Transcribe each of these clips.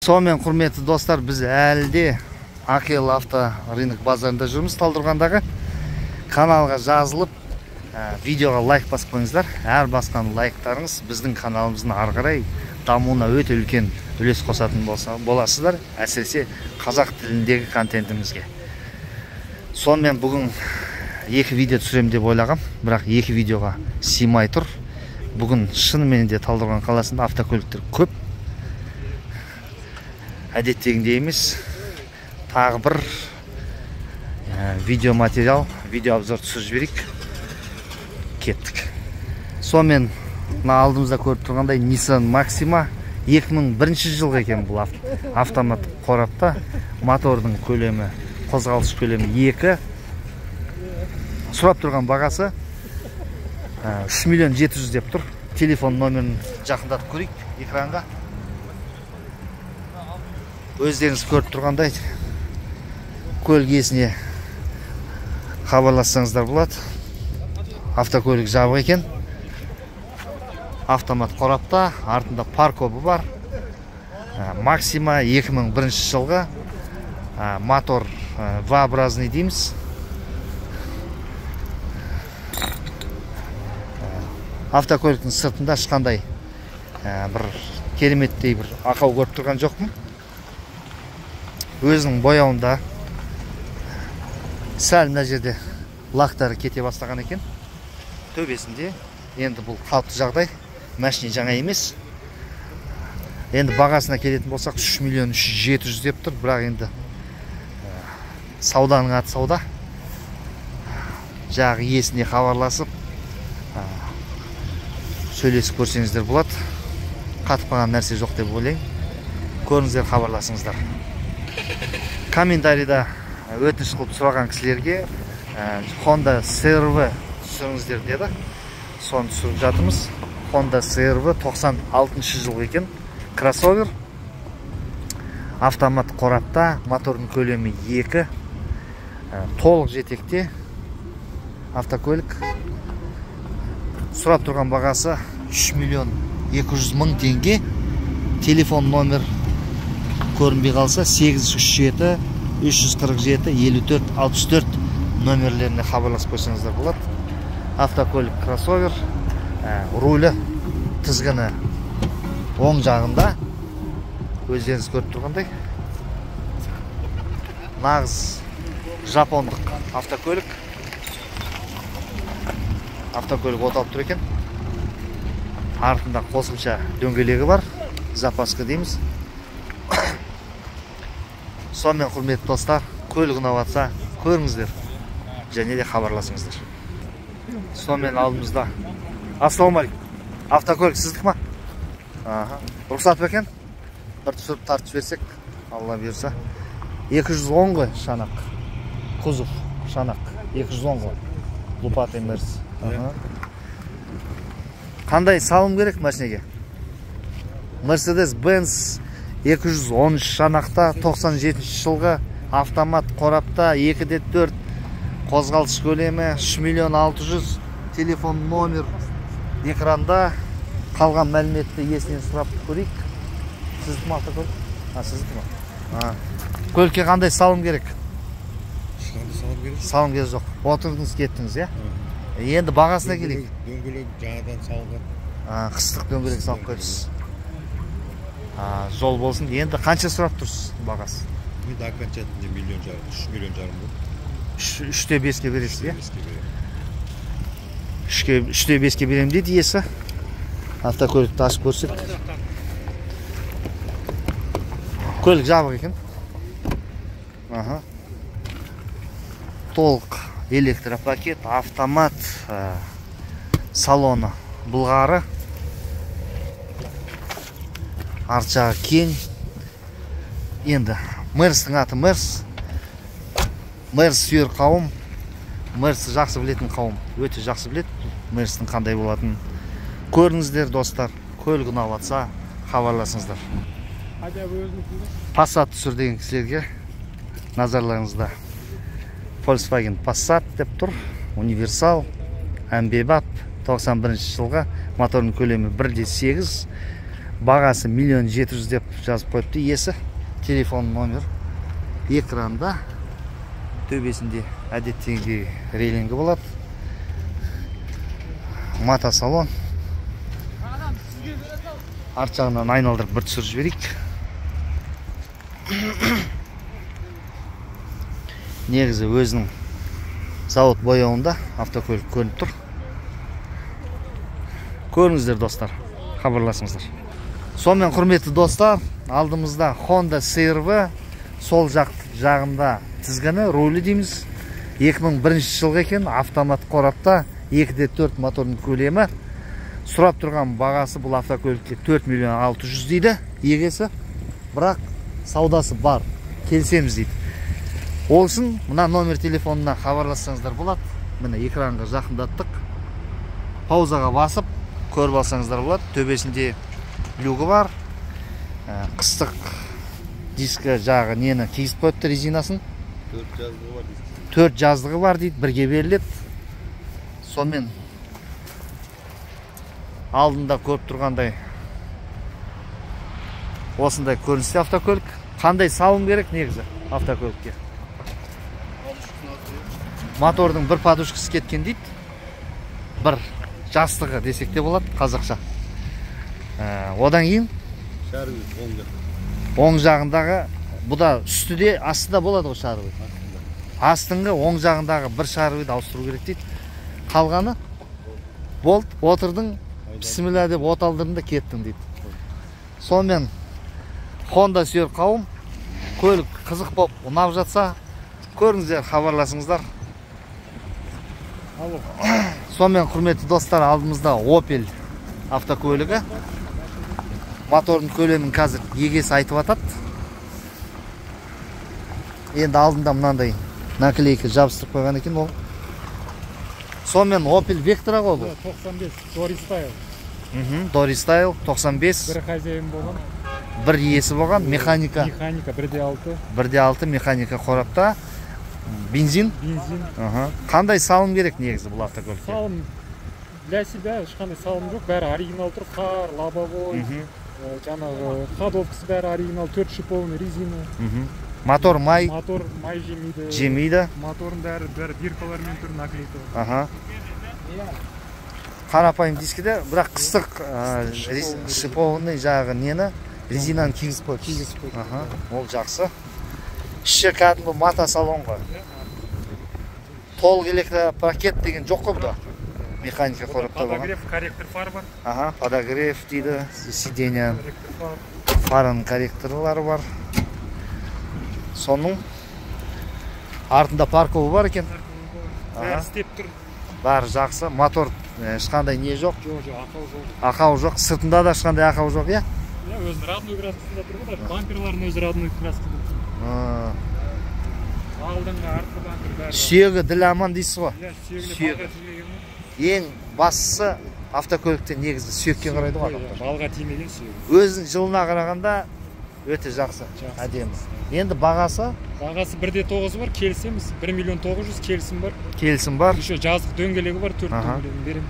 Сонымен құрметті достар, біз әлде Акел авто рынок базарында жүрміз. Талдықорғандағы каналға жазылып, видеоға лайк басып қойыңыздар. Әр басқан лайктарыңыз біздің каналымыздың ары қарай дамуына өте үлкен үлес қосатын боласыздар, әсіресе қазақ тіліндегі контентімізге. Сонымен бүгін екі видео түсірем деп ойлағам, бірақ екі видеоға сыймай тұр. Бүгін шынымен де Талдықорған қаласында автокөліктер көп. Әдеттегіндей емес, тағы бір видео материал, видео обзор түсіріп жіберейік. Кеттік. Сонымен алдымызда көріп тұрғандай Nissan Maxima 2001 жылғы екен бұл автомат қорапта. Мотордың көлемі, қозғалыс көлемі 2. Сұрап тұрған бағасы 3 миллион 700 деп тұр. Телефон номерін жақындатып көрейік экранға. Өздеріңіз көріп тұрғандай көлік иесіне хабарлассаңыздар болады. Автокөлік жабық екен. Автомат қорапта, артында паркобы бар. Maxima 2001 жылғы. Мотор V-образный дейміз. Автокөліктің сыртында ешқандай бір кереметтей бір ақау көріп тұрған жоқпын. Өзінің бояуында сәл мына жерде лактары кете бастаған екен. Төбесінде. Енді бұл қалыпты жағдай. Машина жаңа емес. Енді бағасына келетін болсақ 3 миллион 700 деп тұр. Бірақ енді сауданың аты сауда. Жағы иесіне хабарласып сөйлесіп көрсеңіздер болады. Қатып қалған нәрсе жоқ деп ойлаймын. Көріңіздер, хабарласыңыздар. Комментарийда өтініш қылып сұраған кісілерге Honda CR-V түсіріңіздер деді. Соны түсіріп жатырмыз. Honda CR-V 96 жылғы екен. Кроссовер. Автомат қорапта, мотордың көлемі 2. Толық жетекте автокөлік. Сұрап тұрған бағасы 3 миллион 200 мың теңге. Телефон номер көрінбей қалса 837 347 54 64 номерлеріне хабарласып қойсаңыздар болады. Автокөлік кроссовер, рулі, тізгіні оң жағында. Өздеріңіз көріп тұрғандай. Нағыз жапондық автокөлік. Автокөлік оталып тұр екен. Артында қосымша дөңгелегі бар. Запаска дейміз. Сонымен құрметті достар, көлік ұнаватса көріңіздер және де хабарласыңыздар. Сонымен алдымызда. Ассалаумағалейкум. Автокөлік сіздік ма? Рұқсат ба екен? Бір түсіріп тартып жіберсек, Алла бұйырса. 210 ғой шанақ. Кузов шанақ. 210 ғой. Лопатой мерс. Қандай салым керек машинеге? Mercedes-Benz 213 шанақта, 97 жылғы, автомат қорапта, 2-4, қозғалыс көлемі 3 миллион 600, телефон номер экранда. Қалған мәліметті иесінен сұрап көрейік. Сіздік ма автокөлік? Сіздік ма? Көлікке қандай салым керек? Салым керек жоқ. Отырдыңыз, кеттіңіз, е? Енді бағасына келейік. Дөңгелек жаңадан салған. Қыстық дөңгелек салып қойыпсыз. Жол болсын. Енді қанша сұрап тұрсыз бағасы? Енді окончательно 3 миллион жарым болды. 3-те 5-ке бересіз, е? 3-те 5-ке берем дейді иесі. Автокөлікті ашып көрсек. Көлік жабық екен. Толық электропакет, автомат, салоны бұлғары. Арт жағы кең. Енді Мерстің аты Мерс. Мерс сүйер қауым. Мерс жақсы білетін қауым. Өте жақсы білет. Мерстің қандай болатын. Көріңіздер, достар. Көлік ұнаватса хабарласыңыздар. Passat түсір деген кісілерге назарларыңызда. Volkswagen Passat деп тұр. Универсал, әмбебап, 91 жылғы, моторның көлемі 1.8, Бағасы 1.700.000 деп жазып қойыпты иесі. Телефон номер экранда. Төбесінде әдеттегідей рейлингі болады. Мата салон. Арт жағынан айналдырып бір түсіріп жіберейік. Негізі өзінің завод бояуында автокөлік көрініп тұр. Көріңіздер достар, хабарласыңыздар. Сонымен құрметті достар, алдымызда Honda CR-V, сол жағында тізгіні, рулі дейміз. 2001 жылғы екен, автомат қорапта 2.4 моторының көлемі. Сұрап тұрған бағасы бұл автокөлікке 4.600.000 дейді егесі. Бірақ саудасы бар, келсеміз дейді. Ол үшін мына номер телефонына хабарлассаңыздар болады. Міне экранға жақындаттық. Паузаға басып көріп алсаңыздар болады. Төбесінде люгі бар. Қыстық дискі жағы нені кигізіп қойыпты резинасын. 4 жаздығы бар дейді, бірге беріледі. Сонымен алдында көріп тұрғандай осындай көріністе автокөлік. Қандай салым керек негізі автокөлікке? Мотордың бір подушкасы кеткен дейді. Бір жастығы десек те болады қазақша. Одан кейін оң жағындағы, бұда үстіде, астыда болады ғой шарвы. Астыңғы оң жағындағы бір шарвыды ауыстыру керек дейді. Қалғаны болт, отырдың, бісміллә деп от алдырында кеттің дейді. Сонымен Honda сүйер қауым, көлік қызық боп ұнап жатса, көріңіздер, хабарласыңыздар. Сонымен құрметті достар, алдымызда Opel автокөлігі. Мотордың көлемін қазір егесі айтып атады. Енді алдында мынандай наклейка жабыстырып қойған екен ол. Сонымен Opel Vectra ғой бұл. 95 Dory Style. Dory Style 95. Бір хозяин болған. Бір иесі болған, механика. Механика 1.6. 1.6 механика қорапта. Бензин. Қандай салым керек негізі бұл автокөлікке? Салым для себя ешқандай салым жоқ, бәрі оригинал тұр, фар, лобовой, жаңағы ходовкасы бәрі оригинал, 4 шиповный резина. Мотор май. Мотор май жемейді. Жемейді. Моторын бәрі биркалармен тұр, наклейка. Қарапайым дискіде, бірақ қыстық шиповный жағы нені резинаны кигізіп қойып. Ол жақсы. Іші кәдімгі мата салон ғой. Толық электропакет деген жоқ қой бұда. Механика қорапта болған. Подогрев, корректор фар бар. Подогрев дейді, сиденья, фарының корректорлары бар. Соның артында парковы бар екен. Бәрі істеп тұр. Бәрі жақсы. Мотор ешқандай не жоқ? Жоқ, ақау жоқ. Ақау жоқ. Сыртында да ешқандай ақау жоқ, иә? Өзінің родной краскасында тұр ғой, бамперларын өзі родной краскасында тұр. Алдыңғы артқы бампер бәрі. Сүйегі ділі аман дейсіз ғой? Сүйегі. Ең бастысы автокөлікте негізі сүйекке қарайды ғой. Балға тимеген сүйегі. Өзінің жылына қарағанда өте жақсы, әдемі. Енді бағасы? Бағасы 1.9 бар, келісеміз. 1.900.000 келісім бар. Келісім бар. Еще жаздық дөңгелегі бар, 4 дөңгелегін берем.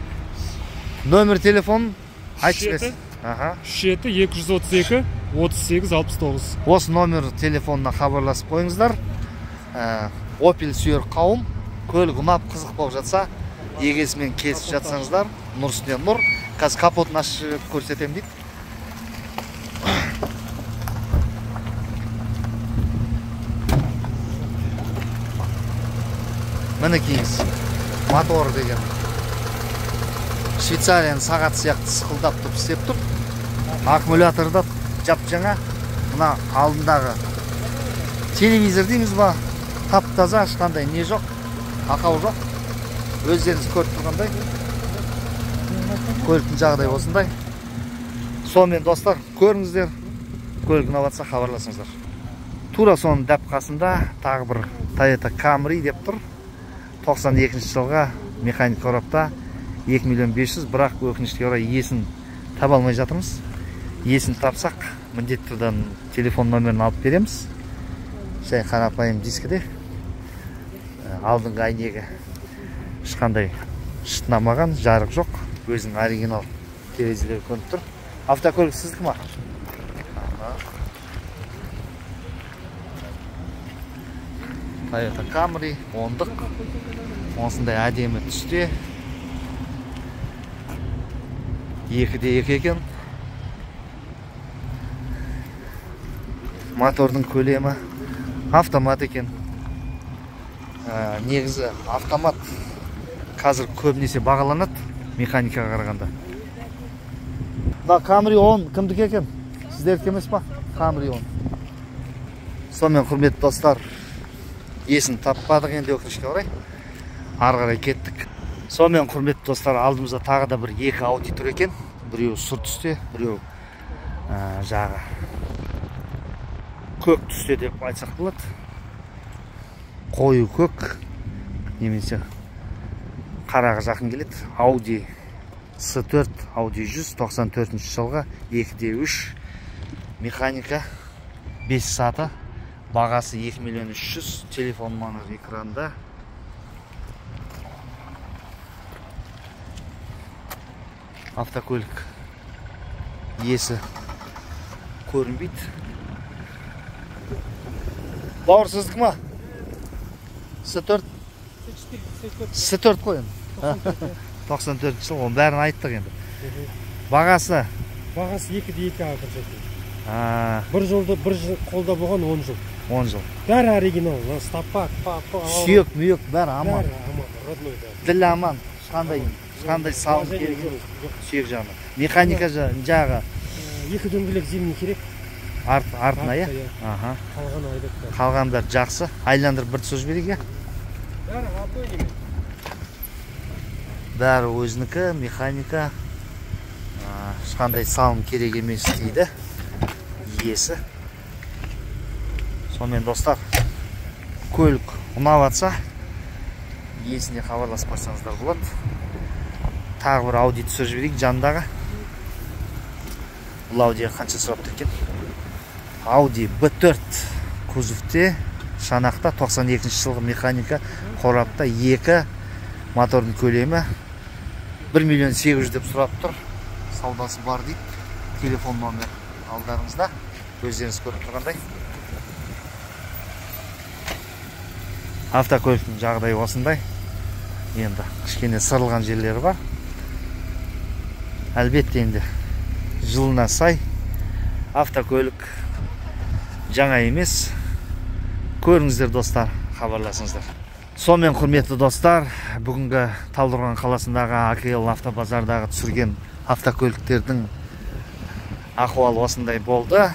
Номер телефон айтып берсін. 37-232 38-69. Осы номер телефонына хабарласып қойыңыздар. Opel сүйер қауым, көлік ұнап қызық болып жатса, егесімен келісіп жатсаңыздар, нұр үстіне нұр. Қазір капотын ашып көрсетем дейді. Мінекейіңіз, мотор деген Швейцарияның сағат сияқты сықылдап тұрып істеп тұр. Аккумуляторда жап-жаңа. Мына алдындағы телевизор дейміз ба, тап-таза, ешқандай не жоқ, ақау жоқ. Өздеріңіз көріп тұрғандай. Көліктің жағдайы осындай. Сонымен достар, көріңіздер. Көлік ұнап жатса хабарласыңыздар. Тура соның дәп қасында тағы бір Toyota Camry деп тұр. 92 жылға механик қорапта 2.500.000, бірақ өкінішке орай иесін таба алмай жатырмыз. Иесін тапсақ, міндетті түрде телефон номерін алып береміз. Жай қарапайым дискіде. Алдыңғы әйнегі ешқандай шытынамаған, жарық жоқ. Өзінің оригинал терезелері көрініп тұр. Автокөлік сіздікі ма? Toyota Camry 10-дық. Осындай әдемі түсте. 2-де 2 екен. Мотордың көлемі автомат екен. Негізі автомат қазір көбінесе бағаланады механикаға қарағанда. Да, Camry 10 кімдікі екен? Сіздердікі емес па? Camry 10. Сонымен құрметті достар, есін таппадық енді өкінішке орай. Ары қарай кеттік. Сонымен құрметті достар, алдымызда тағы да бір 2 Audi тұр екен. Біреуі сұр түсте, біреуі жағы көк түсте деп айтсақ болады. Қою көк немесе қараға жақын келеді. Audi S4, Audi 100, 94 жылға 2-де 3 механика 5 саты, бағасы 2 миллион 300, телефон номері экранда. Автокөлік иесі көрінбейді. Бауыр сіздікі ма? S4 қой енді. 94 жыл, оның бәрін айттық енді. Бағасы? Бағасы 2-де 2 ақыршеті. Бір қолда болған 10 жыл. 10 жыл. Бәрі оригинал, стапа, сүйек, мүйек бәрі аман. Ділі аман. Қандай салым керек сүйек жағына. Механика жағы? 2 дөңгелек зимний керек. Артына, е? Қалған бәрі жақсы. Айландырып бір сөз берейік, е? Бәрі атой деме. Бәрі өзінікі, механика. Ешқандай салым керек емес дейді иесі. Сонымен достар, көлік ұнап атса, иесіне хабарласып қойсаңыздар болады. Тағы бір Audi түсіріп жіберейік жанындағы. Бұл Audi қанша сұрапты екен? Audi B4 кузовте, шанақта 92 жылғы механика, қорапта 2, мотордың көлемі 1 миллион 800 деп сұрап тұр. Саудасы бар дейді. Телефон номер алдарыңызда. Өздеріңіз көріп тұрғандай. Автокөліктің жағдайы осындай. Енді кішкене сырылған жерлері бар. Әлбетте енді жылына сай автокөлік жаңа емес. Көріңіздер достар, хабарласыңыздар. Сонымен құрметті достар, бүгінгі Талдықорған қаласындағы AKL автобазардағы түсірген автокөліктердің ахуалы осындай болды.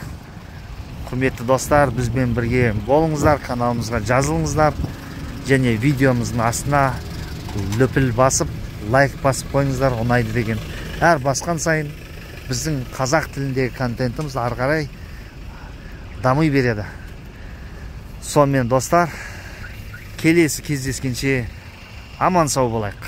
Құрметті достар, бізбен бірге болыңыздар, каналымызға жазылыңыздар және видеомыздың астына löпіл басып, лайк басып қойыңыздар, ұнайды деген. Әр басқан сайын біздің қазақ тіліндегі контентіміз ары қарай дами береді. Сонымен достар, келесі кездескенше аман сау болайық.